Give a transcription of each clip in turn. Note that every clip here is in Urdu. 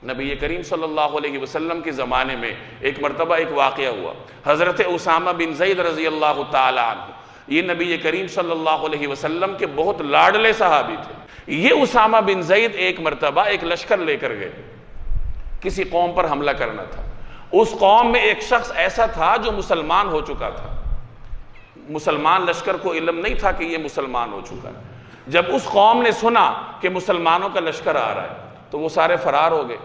نبی کریم صلی اللہ علیہ وسلم کے زمانے میں ایک مرتبہ ایک واقعہ ہوا. حضرت اسامہ بن زید رضی اللہ تعالی عنہ، یہ نبی کریم صلی اللہ علیہ وسلم کے بہت لاڈلے صحابی تھے. یہ اسامہ بن زید ایک مرتبہ ایک لشکر لے کر گئے، کسی قوم پر حملہ کرنا تھا. اس قوم میں ایک شخص ایسا تھا جو مسلمان ہو چکا تھا. مسلمان لشکر کو علم نہیں تھا کہ یہ مسلمان ہو چکا ہے. جب اس قوم نے سنا کہ مسلمانوں کا لشکر آ رہا ہے تو وہ سارے فرار ہو گئے،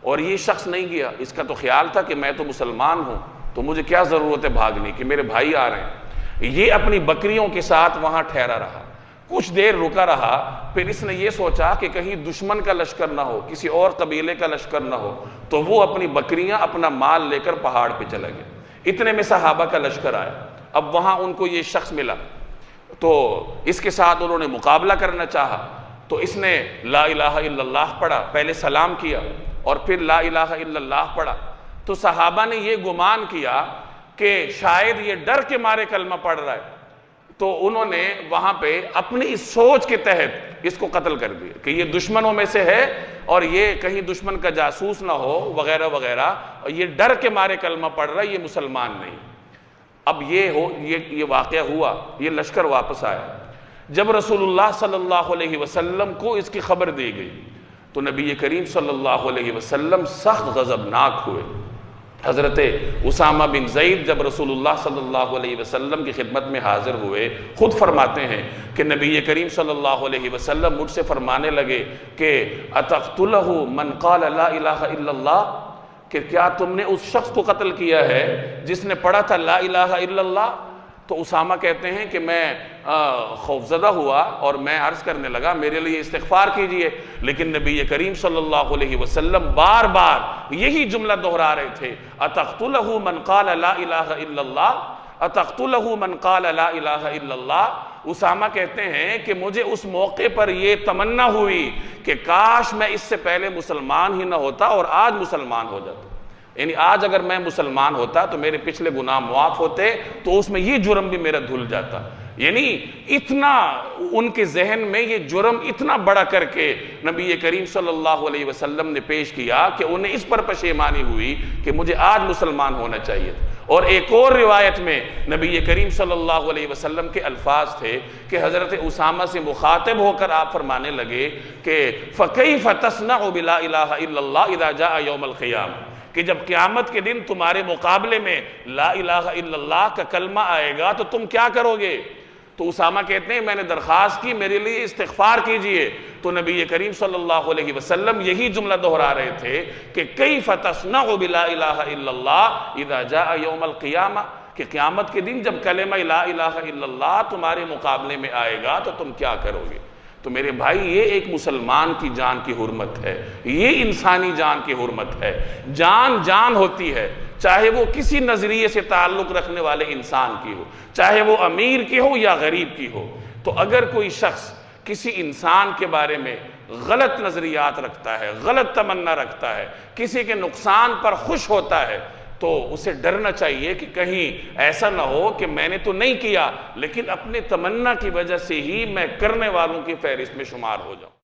اور یہ شخص نہیں گیا. اس کا تو خیال تھا کہ میں تو مسلمان ہوں تو مجھے کیا ضرورت ہے بھاگنے کی، میرے بھائی آ رہے ہیں. یہ اپنی بکریوں کے ساتھ وہاں ٹھہرا رہا، کچھ دیر رکا رہا. پھر اس نے یہ سوچا کہ کہیں دشمن کا لشکر نہ ہو، کسی اور قبیلے کا لشکر نہ ہو، تو وہ اپنی بکریاں اپنا مال لے کر پہاڑ پہ چلا گیا. اتنے میں صحابہ کا لشکر آیا. اب وہاں ان کو یہ شخص ملا تو اس کے ساتھ انہوں نے مقابلہ کرنا چاہا. تو اس نے لا الہ الا اللہ پڑھا، پہلے سلام کیا اور پھر لا الہ الا اللہ پڑھا. تو صحابہ نے یہ گمان کیا کہ شاید یہ ڈر کے مارے کلمہ پڑھ رہا ہے، تو انہوں نے وہاں پہ اپنی اس سوچ کے تحت اس کو قتل کر دیا کہ یہ دشمنوں میں سے ہے اور یہ کہیں دشمن کا جاسوس نہ ہو وغیرہ وغیرہ، اور یہ ڈر کے مارے کلمہ پڑھ رہا ہے، یہ مسلمان نہیں. اب یہ واقعہ ہوا، یہ لشکر واپس آیا. جب رسول اللہ صلی اللہ علیہ وسلم کو اس کی خبر دی گئی تو نبی کریم صلی اللہ علیہ وسلم سخت غضبناک ہوئے. حضرت اسامہ بن زید جب رسول اللہ صلی اللہ علیہ وسلم کی خدمت میں حاضر ہوئے، خود فرماتے ہیں کہ نبی کریم صلی اللہ علیہ وسلم مجھ سے فرمانے لگے کہ اتقتلہ من قال لا الہ الا اللہ، کہ کیا تم نے اس شخص کو قتل کیا ہے جس نے پڑھا تھا لا الہ الا اللہ؟ تو اسامہ کہتے ہیں کہ میں خوفزدہ ہوا اور میں عرض کرنے لگا میرے لیے استغفار کیجئے. لیکن نبی کریم صلی اللہ علیہ وسلم بار بار یہی جملہ دہرا رہے تھے، اتقتلہ من قال لا الہ الا اللہ، اتقتلہ من قال لا الہ الا اللہ. اسامہ کہتے ہیں کہ مجھے اس موقع پر یہ تمنا ہوئی کہ کاش میں اس سے پہلے مسلمان ہی نہ ہوتا اور آج مسلمان ہو جاتا. یعنی آج اگر میں مسلمان ہوتا تو میرے پچھلے گناہ معاف ہوتے، تو اس میں یہ جرم بھی میرا دھل جاتا. یعنی اتنا ان کے ذہن میں یہ جرم اتنا بڑا کر کے نبی کریم صلی اللہ علیہ وسلم نے پیش کیا کہ انہیں اس پر پشیمانی ہوئی کہ مجھے آج مسلمان ہونا چاہیے. اور ایک اور روایت میں نبی کریم صلی اللہ علیہ وسلم کے الفاظ تھے کہ حضرت اسامہ سے مخاطب ہو کر آپ فرمانے لگے کہ فَكَيْفَ تَصْنَعُ بِلَا إِلَهَ إِلَّا اللَّهِ إِذَا جَاءَ يَوْمَ الْقِيَامَةِ، کہ جب قیامت کے دن تمہارے مقابلے میں لا الہ الا اللہ کا کلمہ آئے گا تو تم کیا کرو گے؟ تو اسامہ کہتے ہیں میں نے درخواست کی میرے لیے استغفار کیجئے. تو نبی کریم صلی اللہ علیہ وسلم یہی جملہ دہرا رہے تھے کہ کیف تصنع بلا الہ الا اللہ اذا جاء یوم القیامہ، کہ قیامت کے دن جب کلمہ لا الہ الا اللہ تمہارے مقابلے میں آئے گا تو تم کیا کرو گے؟ تو میرے بھائی یہ ایک مسلمان کی جان کی حرمت ہے، یہ انسانی جان کی حرمت ہے. جان جان ہوتی ہے، چاہے وہ کسی نظریے سے تعلق رکھنے والے انسان کی ہو، چاہے وہ امیر کی ہو یا غریب کی ہو. تو اگر کوئی شخص کسی انسان کے بارے میں غلط نظریات رکھتا ہے، غلط تمنا رکھتا ہے، کسی کے نقصان پر خوش ہوتا ہے، تو اسے ڈرنا چاہیے کہ کہیں ایسا نہ ہو کہ میں نے تو نہیں کیا لیکن اپنے تمنا کی وجہ سے ہی میں کرنے والوں کی فہرست میں شمار ہو جاؤں.